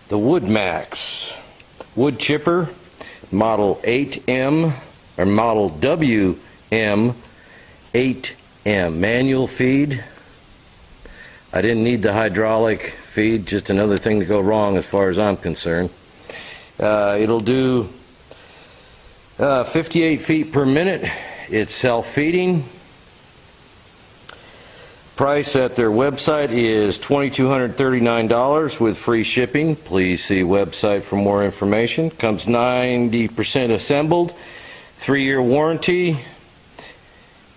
the WoodMaxx wood chipper, model 8M, or model WM 8M, manual feed. I didn't need the hydraulic feed, just another thing to go wrong as far as I'm concerned. It'll do 58 feet per minute. It's self-feeding. Price at their website is $2,239 with free shipping. Please see website for more information. Comes 90% assembled, 3-year warranty.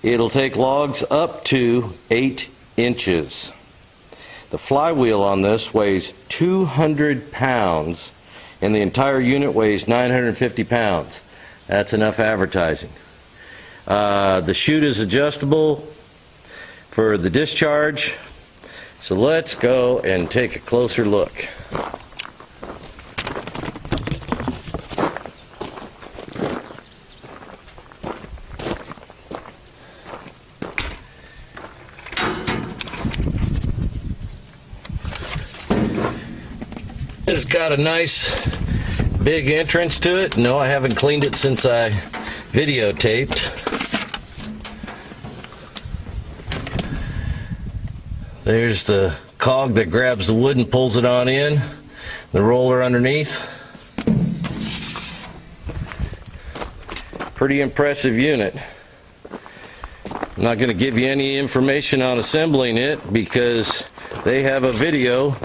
It'll take logs up to 8 inches. The flywheel on this weighs 200 pounds and the entire unit weighs 950 pounds. That's enough advertising. The chute is adjustable for the discharge. So let's go and take a closer look. It's got a nice big entrance to it. No, I haven't cleaned it since I videotaped. There's the cog that grabs the wood and pulls it on in. The roller underneath. Pretty impressive unit. I'm not going to give you any information on assembling it because they have a video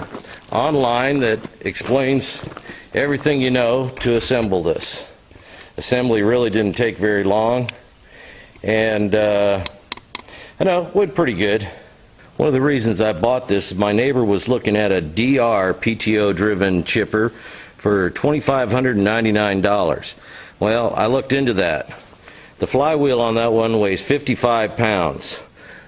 online that explains everything you know to assemble this. Assembly really didn't take very long, and I know, went pretty good. One of the reasons I bought this is my neighbor was looking at a DR PTO driven chipper for $2,599. Well, I looked into that. The flywheel on that one weighs 55 pounds.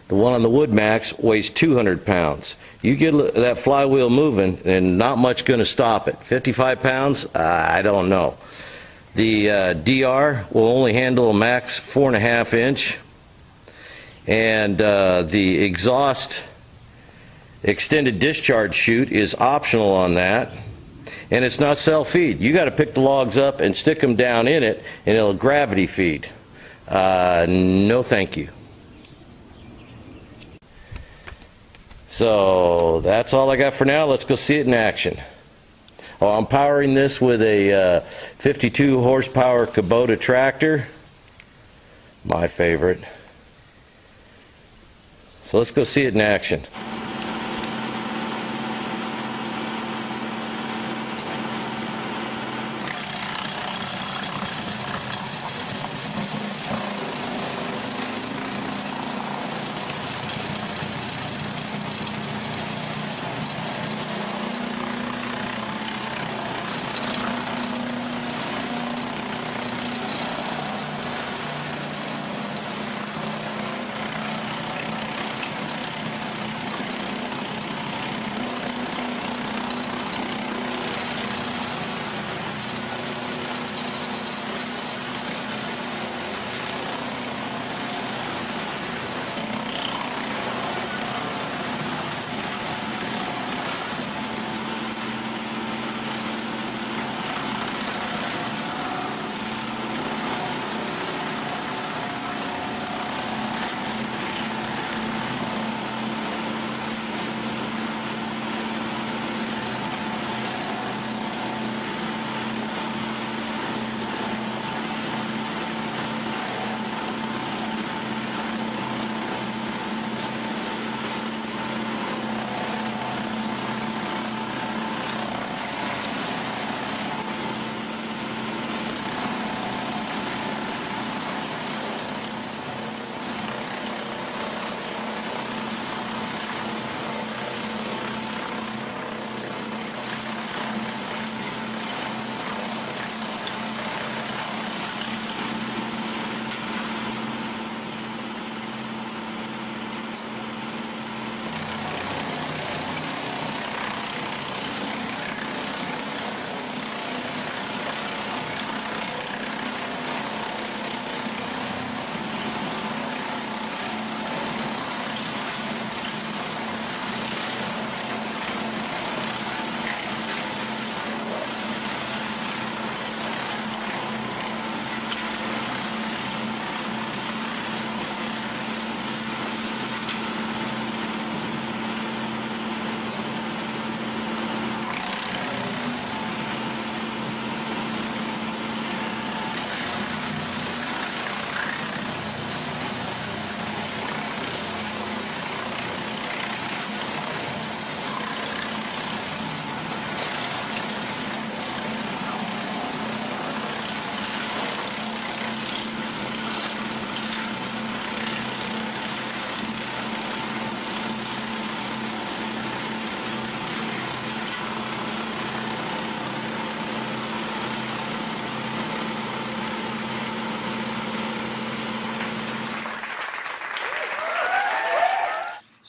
The one on the WoodMaxx weighs 200 pounds. You get that flywheel moving and not much going to stop it. 55 pounds? I don't know. The DR will only handle a max 4.5 inch. And the exhaust extended discharge chute is optional on that, and it's not self-feed. You got to pick the logs up and stick them down in it, and it'll gravity feed. No thank you. So that's all I got for now. Let's go see it in action. Oh, I'm powering this with a 52 horsepower Kubota tractor, my favorite. So let's go see it in action.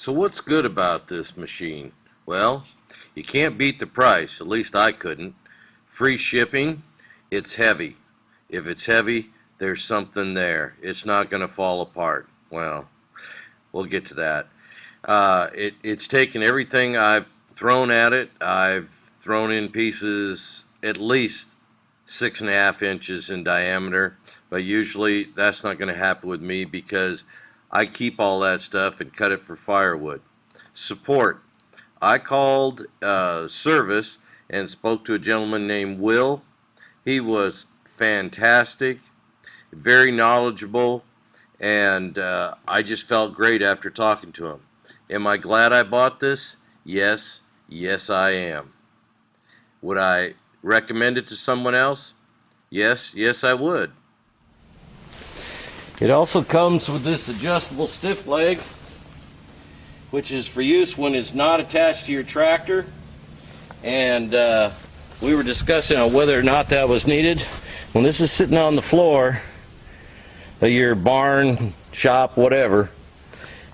So what's good about this machine? Well, you can't beat the price, at least I couldn't. Free shipping, it's heavy. If it's heavy, there's something there. It's not going to fall apart. Well, we'll get to that. It's taken everything I've thrown at it. I've thrown in pieces at least 6.5 inches in diameter, but usually that's not going to happen with me because I keep all that stuff and cut it for firewood. Support. I called service and spoke to a gentleman named Will. He was fantastic, very knowledgeable, and I just felt great after talking to him. Am I glad I bought this? Yes, yes I am. Would I recommend it to someone else? Yes, yes I would. It also comes with this adjustable stiff leg, which is for use when it's not attached to your tractor. And we were discussing on whether or not that was needed. When this is sitting on the floor of your barn, shop, whatever,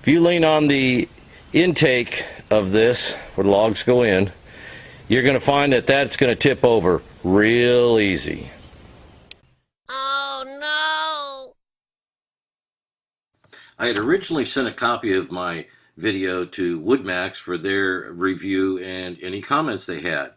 if you lean on the intake of this, where the logs go in, you're going to find that that's going to tip over real easy. Oh no! I had originally sent a copy of my video to WoodMaxx for their review and any comments they had.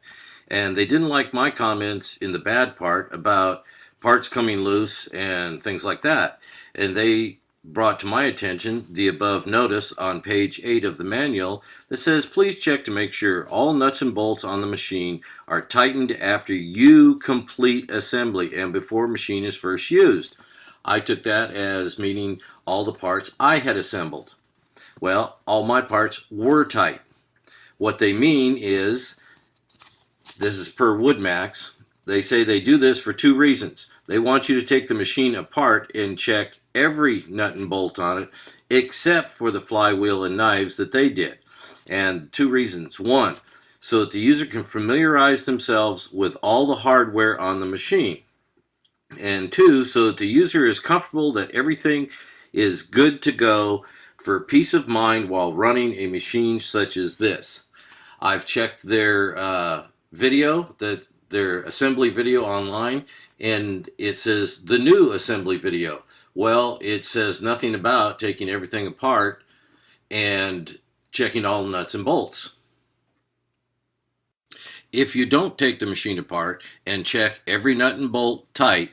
And they didn't like my comments in the bad part about parts coming loose and things like that. And they brought to my attention the above notice on page 8 of the manual that says, please check to make sure all nuts and bolts on the machine are tightened after you complete assembly and before machine is first used. I took that as meaning all the parts I had assembled. Well, all my parts were tight. What they mean is, this is per WoodMaxx, they say they do this for 2 reasons. They want you to take the machine apart and check every nut and bolt on it, except for the flywheel and knives that they did. And 2 reasons. 1, so that the user can familiarize themselves with all the hardware on the machine. And 2, so that the user is comfortable that everything is good to go for peace of mind while running a machine such as this. I've checked their video, their assembly video online, and it says the new assembly video. Well, it says nothing about taking everything apart and checking all the nuts and bolts. If you don't take the machine apart and check every nut and bolt tight,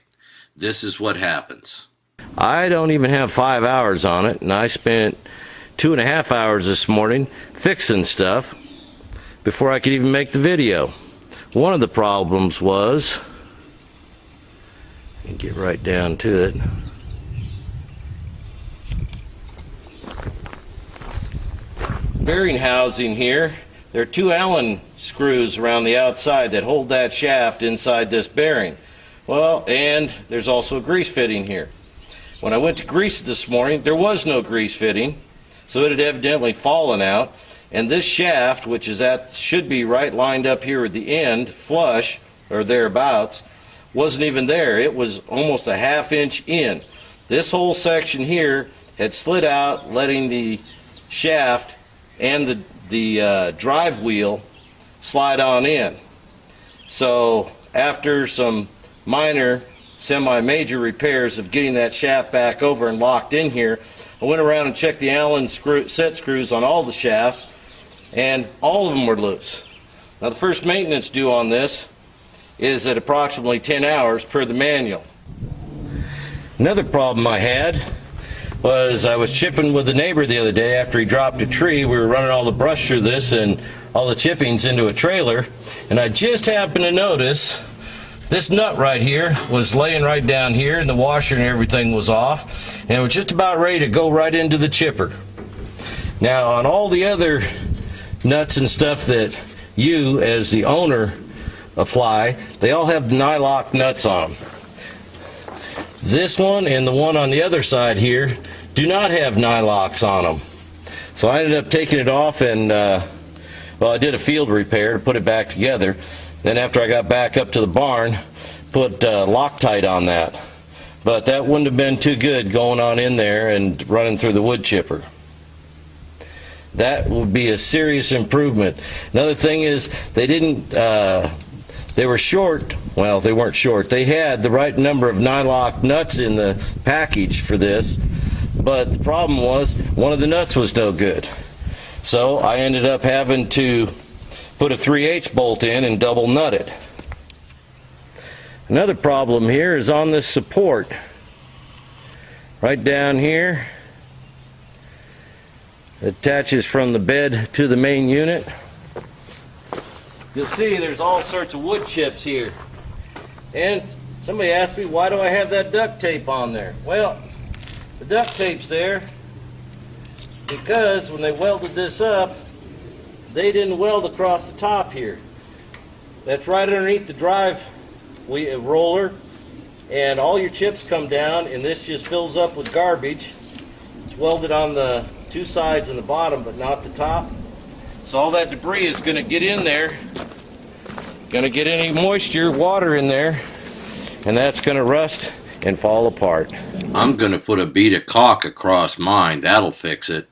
this is what happens. I don't even have 5 hours on it, and I spent 2.5 hours this morning fixing stuff before I could even make the video. One of the problems was, and get right down to it, bearing housing here. There are 2 Allen screws around the outside that hold that shaft inside this bearing. Well, and there's also a grease fitting here. When I went to grease it this morning, there was no grease fitting, so it had evidently fallen out. And this shaft, which is should be right lined up here at the end, flush, or thereabouts, wasn't even there. It was almost a 1/2 inch in. This whole section here had slid out, letting the shaft and the drive wheel slide on in. So after some minor, semi-major repairs of getting that shaft back over and locked in here, I went around and checked the Allen set screws on all the shafts, and all of them were loose. Now the first maintenance due on this is at approximately 10 hours per the manual. Another problem I had was I was chipping with the neighbor the other day after he dropped a tree. We were running all the brush through this and all the chippings into a trailer, and I just happened to notice this nut right here was laying right down here, and the washer and everything was off, and it was just about ready to go right into the chipper. Now on all the other nuts and stuff that you as the owner apply, they all have nylock nuts on them. This one and the one on the other side here do not have nylocks on them. So I ended up taking it off and well, I did a field repair to put it back together. Then after I got back up to the barn, put Loctite on that. But that wouldn't have been too good going on in there and running through the wood chipper. That would be a serious improvement. Another thing is they didn't, they were short. Well, they weren't short. They had the right number of nylock nuts in the package for this, but the problem was one of the nuts was no good. So I ended up having to put a 3/8 bolt in and double nut it. Another problem here is on this support. Right down here. It attaches from the bed to the main unit. You'll see there's all sorts of wood chips here. And somebody asked me, why do I have that duct tape on there? Well, the duct tape's there because when they welded this up, they didn't weld across the top here. That's right underneath the drive roller, and all your chips come down, and this just fills up with garbage. It's welded on the two sides and the bottom, but not the top. So all that debris is going to get in there, going to get any moisture, water in there, and that's going to rust and fall apart. I'm going to put a bead of caulk across mine. That'll fix it.